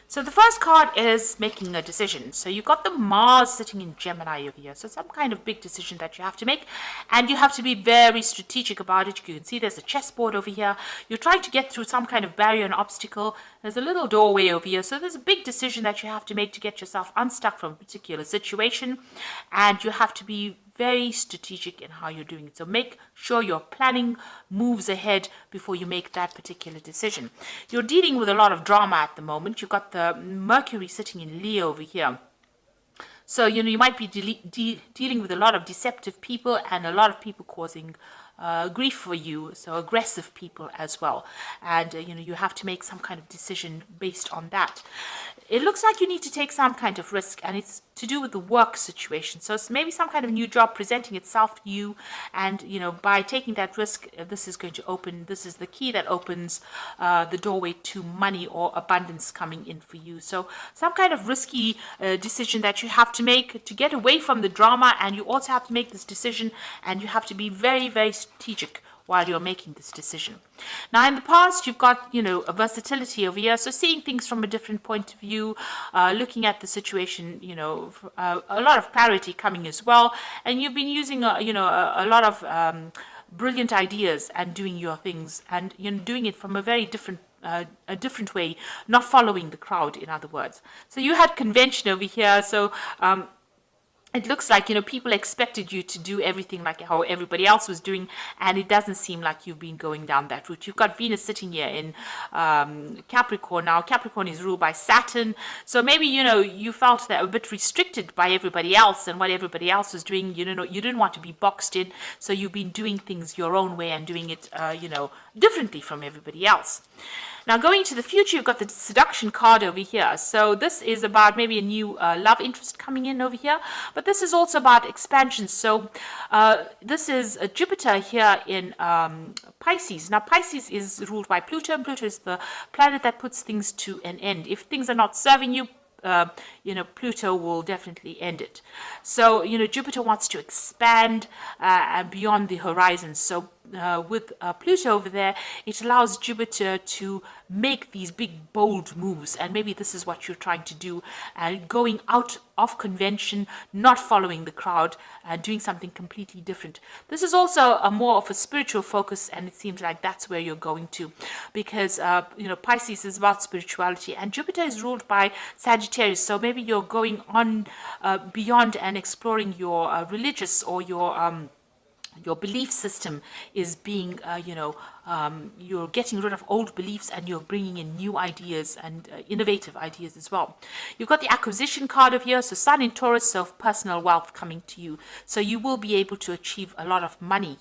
So the first card is making a decision. So you've got the Mars sitting in Gemini over here. So some kind of big decision that you have to make, and you have to be very strategic about it. You can see there's a chessboard over here. You're trying to get through some kind of barrier and obstacle. There's a little doorway over here. So there's a big decision that you have to make to get yourself unstuck from a particular situation, and you have to be very strategic in how you're doing it. So make sure you're planning moves ahead before you make that particular decision. You're dealing with a lot of drama at the moment. You've got the Mercury sitting in Leo over here. So, you might be dealing with a lot of deceptive people and a lot of people causing grief for you, so aggressive people as well. And, you have to make some kind of decision based on that. It looks like you need to take some kind of risk, and it's to do with the work situation. So it's maybe some kind of new job presenting itself to you, and by taking that risk, this is the key that opens the doorway to money or abundance coming in for you. So some kind of risky decision that you have to make to get away from the drama, and you also have to make this decision, and you have to be very strategic while you're making this decision. Now, in the past, you've got, a versatility over here. So seeing things from a different point of view, looking at the situation, a lot of clarity coming as well. And you've been using, a lot of brilliant ideas and doing your things, and doing it from a very different way, not following the crowd, in other words. So you had convention over here. So it looks like, people expected you to do everything like how everybody else was doing, and it doesn't seem like you've been going down that route. You've got Venus sitting here in Capricorn. Now, Capricorn is ruled by Saturn, so maybe, you felt that a bit restricted by everybody else and what everybody else was doing. You didn't want to be boxed in, so you've been doing things your own way and doing it, differently from everybody else. Now, going to the future, you've got the seduction card over here. So this is about maybe a new love interest coming in over here. But this is also about expansion. So this is Jupiter here in Pisces. Now, Pisces is ruled by Pluto. And Pluto is the planet that puts things to an end. If things are not serving you, Pluto will definitely end it. So, Jupiter wants to expand beyond the horizon. So with Pluto over there, it allows Jupiter to make these big, bold moves. And maybe this is what you're trying to do, going out of convention, not following the crowd, doing something completely different. This is also more of a spiritual focus, and it seems like that's where you're going to, because Pisces is about spirituality, and Jupiter is ruled by Sagittarius. So maybe you're going on beyond and exploring your religious or your belief system is being, you're getting rid of old beliefs and you're bringing in new ideas and innovative ideas as well. You've got the acquisition card over here, so Sun in Taurus, so personal wealth coming to you. So you will be able to achieve a lot of money.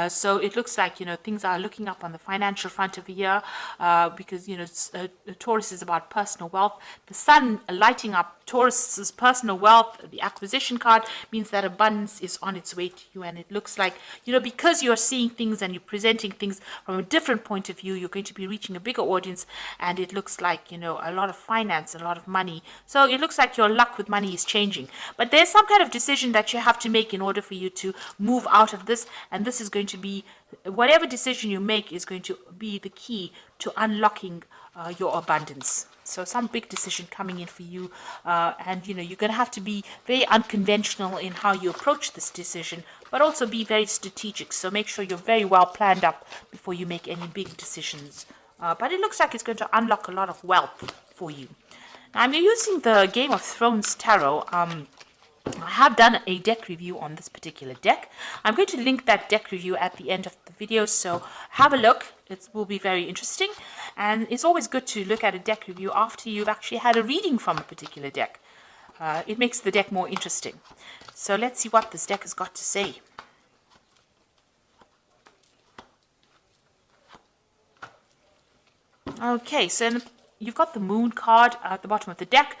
So it looks like, things are looking up on the financial front over here because, Taurus is about personal wealth. The Sun lighting up Taurus's personal wealth, the acquisition card, means that abundance is on its way to you. And it looks like, because you're seeing things and you're presenting things from a different point of view, you're going to be reaching a bigger audience. And it looks like, a lot of finance, a lot of money. So it looks like your luck with money is changing. But there's some kind of decision that you have to make in order for you to move out of this. And this is going to be, whatever decision you make is going to be the key to unlocking your abundance. So some big decision coming in for you, and you're going to have to be very unconventional in how you approach this decision, but also be very strategic. So make sure you're very well planned up before you make any big decisions. But it looks like it's going to unlock a lot of wealth for you. Now, I'm using the Game of Thrones Tarot. I have done a deck review on this particular deck. I'm going to link that deck review at the end of the video, so have a look. It will be very interesting, and it's always good to look at a deck review after you've actually had a reading from a particular deck. It makes the deck more interesting. So let's see what this deck has got to say. Okay, so you've got the Moon card at the bottom of the deck.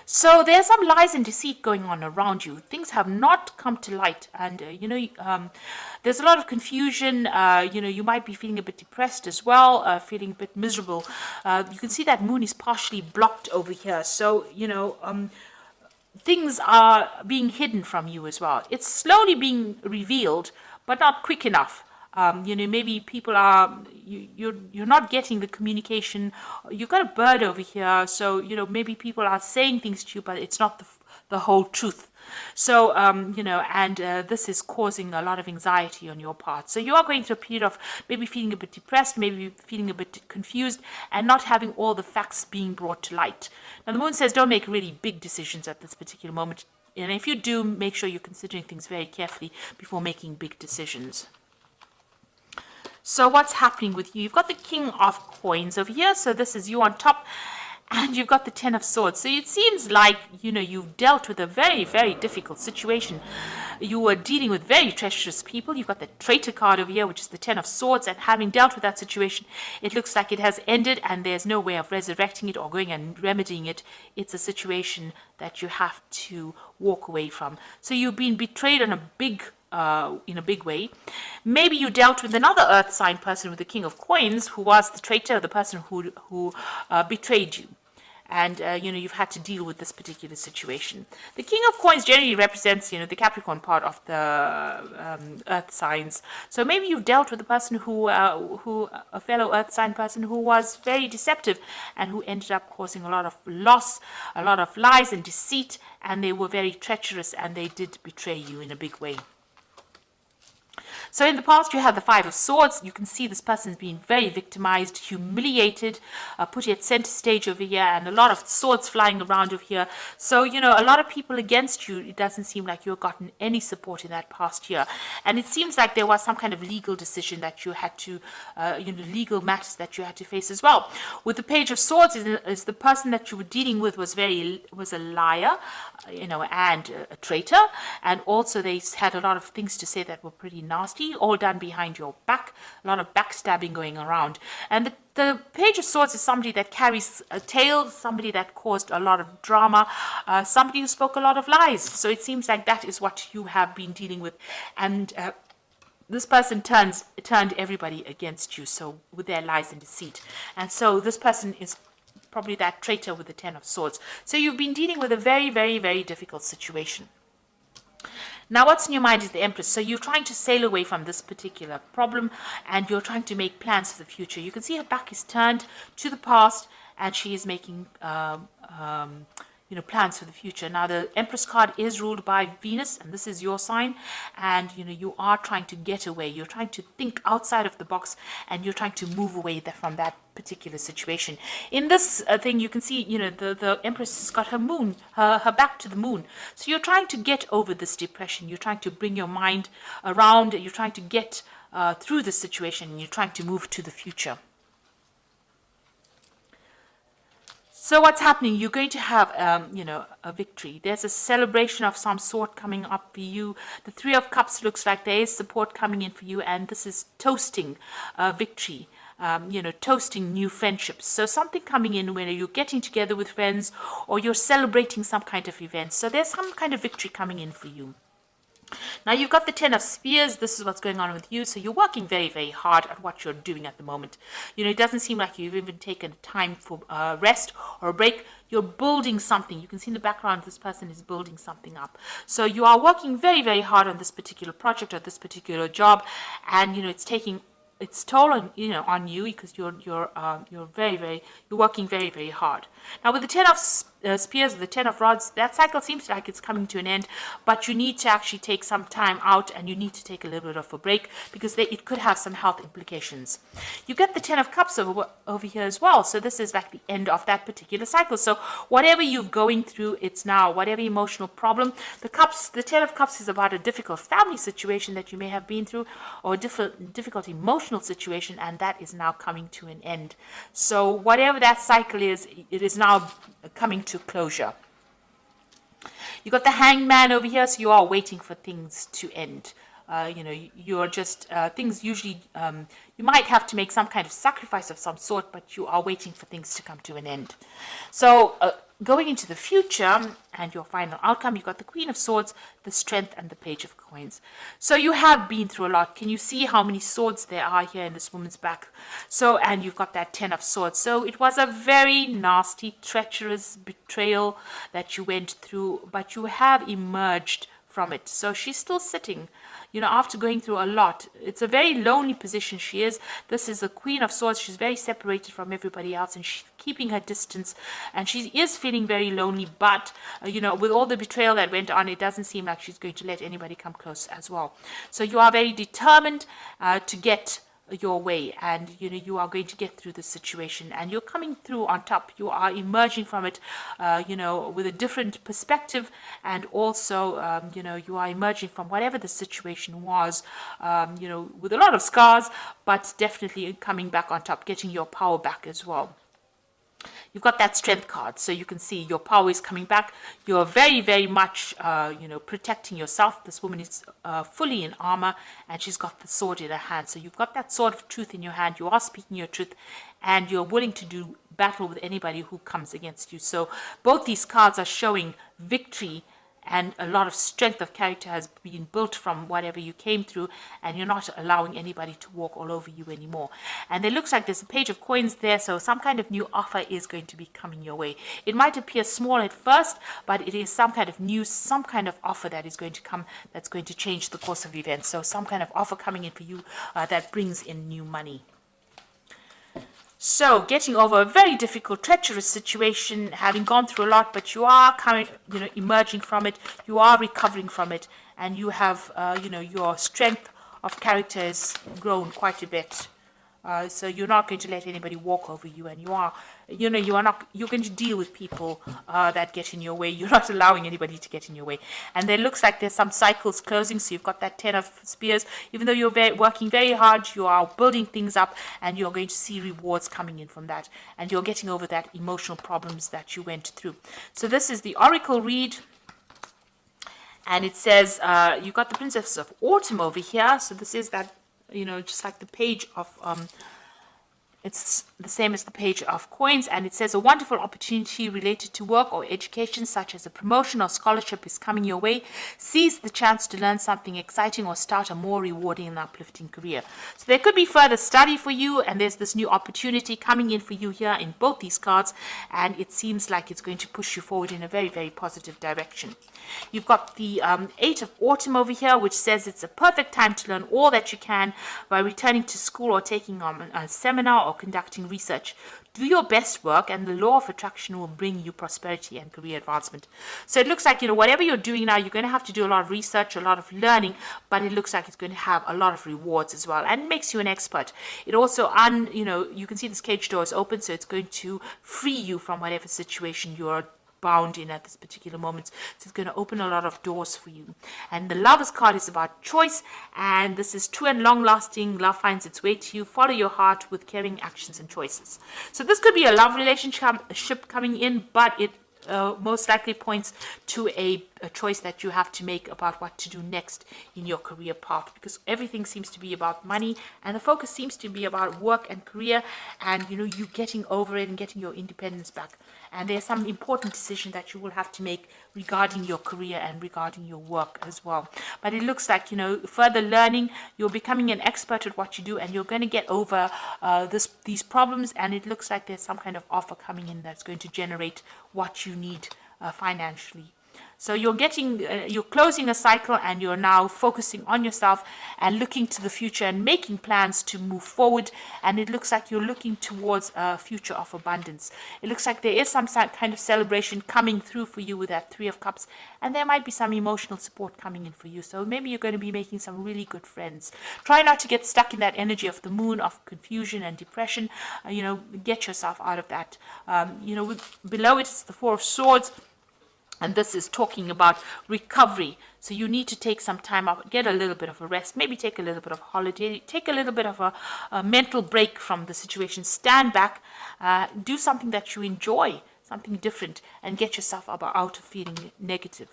So there's some lies and deceit going on around you. Things have not come to light, and there's a lot of confusion. You might be feeling a bit depressed as well, feeling a bit miserable. You can see that Moon is partially blocked over here. So things are being hidden from you as well. It's slowly being revealed, but not quick enough. Maybe people are, you're not getting the communication. You've got a bird over here, so, maybe people are saying things to you, but it's not the whole truth. So, this is causing a lot of anxiety on your part. So you are going through a period of maybe feeling a bit depressed, maybe feeling a bit confused, and not having all the facts being brought to light. Now, the moon says don't make really big decisions at this particular moment. And if you do, make sure you're considering things very carefully before making big decisions. So what's happening with you? You've got the King of Coins over here. So this is you on top. And you've got the Ten of Swords. So it seems like, you've dealt with a very, very difficult situation. You were dealing with very treacherous people. You've got the Traitor card over here, which is the Ten of Swords. And having dealt with that situation, it looks like it has ended and there's no way of resurrecting it or going and remedying it. It's a situation that you have to walk away from. So you've been betrayed on in a big way. Maybe you dealt with another earth sign person with the King of Coins, who was the traitor, the person who betrayed you. And, you've had to deal with this particular situation. The King of Coins generally represents, the Capricorn part of the earth signs. So maybe you've dealt with a person a fellow earth sign person who was very deceptive and who ended up causing a lot of loss, a lot of lies and deceit, and they were very treacherous and they did betray you in a big way. So in the past, you had the Five of Swords. You can see this person's been very victimized, humiliated, put at center stage over here, and a lot of swords flying around over here. So, a lot of people against you. It doesn't seem like you've gotten any support in that past year. And it seems like there was some kind of legal decision that you had to, legal matters that you had to face as well. With the Page of Swords, is the person that you were dealing with was a liar, and a traitor. And also they had a lot of things to say that were pretty nasty, all done behind your back, a lot of backstabbing going around. And the Page of Swords is somebody that carries a tale, somebody that caused a lot of drama, somebody who spoke a lot of lies. So it seems like that is what you have been dealing with. And this person turned everybody against you, so with their lies and deceit. And so this person is probably that traitor with the Ten of Swords. So you've been dealing with a very, very, very difficult situation. Now, what's in your mind is the Empress. So you're trying to sail away from this particular problem and you're trying to make plans for the future. You can see her back is turned to the past and she is making plans for the future. Now, the Empress card is ruled by Venus, and this is your sign. And, you are trying to get away. You're trying to think outside of the box, and you're trying to move away from that particular situation. In this thing, you can see, the Empress has got her moon, her back to the moon. So you're trying to get over this depression. You're trying to bring your mind around. You're trying to get through this situation, and you're trying to move to the future. So what's happening? You're going to have, a victory. There's a celebration of some sort coming up for you. The Three of Cups looks like there is support coming in for you, and this is toasting victory. Toasting new friendships. So something coming in when you're getting together with friends or you're celebrating some kind of event. So there's some kind of victory coming in for you. Now, you've got the Ten of Spears. This is what's going on with you. So you're working very, very hard at what you're doing at the moment. It doesn't seem like you've even taken time for rest or a break. You're building something. You can see in the background, this person is building something up. So you are working very, very hard on this particular project or this particular job. And, it's taking its toll on you because you're working very, very hard. Now, with the Ten of Spears, the Ten of Rods, that cycle seems like it's coming to an end, but you need to actually take some time out and you need to take a little bit of a break because it could have some health implications. You get the Ten of Cups over here as well, so this is like the end of that particular cycle. So whatever you're going through, it's now, whatever emotional problem, the Ten of Cups is about a difficult family situation that you may have been through or a difficult emotional situation, and that is now coming to an end. So whatever that cycle is, it is now coming to closure. You got the Hangman over here, so you are waiting for things to end. You're just things usually you might have to make some kind of sacrifice of some sort, but you are waiting for things to come to an end. So going into the future and your final outcome, you've got the Queen of Swords, the Strength, and the Page of Coins. So you have been through a lot. Can you see how many swords there are here in this woman's back? So, and you've got that Ten of Swords. So it was a very nasty, treacherous betrayal that you went through, but you have emerged from it. So she's still sitting, after going through a lot. It's a very lonely position she is. This is the Queen of Swords. She's very separated from everybody else, and she's keeping her distance, and she is feeling very lonely. But, with all the betrayal that went on, it doesn't seem like she's going to let anybody come close as well. So you are very determined to get your way, and you are going to get through the situation, and you're coming through on top. You are emerging from it with a different perspective, and also you are emerging from whatever the situation was with a lot of scars, but definitely coming back on top, getting your power back as well. You've got that strength card, so you can see your power is coming back. You're very, very much, protecting yourself. This woman is fully in armor, and she's got the sword in her hand. So you've got that sword of truth in your hand. You are speaking your truth, and you're willing to do battle with anybody who comes against you. So both these cards are showing victory, and a lot of strength of character has been built from whatever you came through, and you're not allowing anybody to walk all over you anymore. And it looks like there's a page of coins there, so some kind of new offer is going to be coming your way. It might appear small at first, but it is some kind of news, some kind of offer that is going to come, that's going to change the course of events. So some kind of offer coming in for you that brings in new money. So, getting over a very difficult, treacherous situation, having gone through a lot, but you are emerging from it, you are recovering from it, and you have, your strength of character has grown quite a bit. So you're not going to let anybody walk over you, and you're going to deal with people that get in your way. You're not allowing anybody to get in your way. And there looks like there's some cycles closing, so you've got that 10 of spears. Even though you're working very hard, you are building things up, and you're going to see rewards coming in from that. And you're getting over that emotional problems that you went through. So this is the Oracle read. And it says, you've got the Princess of Autumn over here. So this is that, just like the page of, it's the same as the page of coins, and it says a wonderful opportunity related to work or education, such as a promotion or scholarship, is coming your way. Seize the chance to learn something exciting or start a more rewarding and uplifting career. So there could be further study for you, and there's this new opportunity coming in for you here in both these cards, and it seems like it's going to push you forward in a very, very positive direction. You've got the 8 of Autumn over here, which says it's a perfect time to learn all that you can by returning to school or taking on a seminar or conducting research. Do your best work, and the law of attraction will bring you prosperity and career advancement. So it looks like, whatever you're doing now, you're going to have to do a lot of research, a lot of learning, but it looks like it's going to have a lot of rewards as well, and makes you an expert. It also, you can see this cage door is open, so it's going to free you from whatever situation you're bound in at this particular moment. So it's going to open a lot of doors for you. And the Lovers card is about choice, and this is true and long lasting. Love finds its way to you. Follow your heart with caring actions and choices. So this could be a love relationship coming in, but it most likely points to a choice that you have to make about what to do next in your career path, because everything seems to be about money, and the focus seems to be about work and career, and you getting over it and getting your independence back. And there's some important decision that you will have to make regarding your career and regarding your work as well. But it looks like, further learning, you're becoming an expert at what you do, and you're going to get over these problems. And it looks like there's some kind of offer coming in that's going to generate what you need financially. So you're closing a cycle, and you're now focusing on yourself and looking to the future and making plans to move forward. And it looks like you're looking towards a future of abundance. It looks like there is some kind of celebration coming through for you with that 3 of Cups, and there might be some emotional support coming in for you. So maybe you're going to be making some really good friends. Try not to get stuck in that energy of the moon, of confusion and depression. Get yourself out of that. Below it is the 4 of Swords. And this is talking about recovery. So you need to take some time off, get a little bit of a rest, maybe take a little bit of a holiday, take a little bit of a mental break from the situation, stand back, do something that you enjoy, something different, and get yourself out of feeling negative.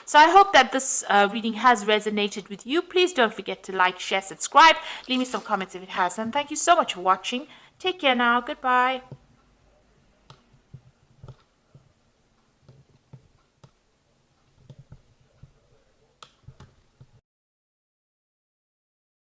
So I hope that this reading has resonated with you. Please don't forget to like, share, subscribe. Leave me some comments if it has. And thank you so much for watching. Take care now. Goodbye.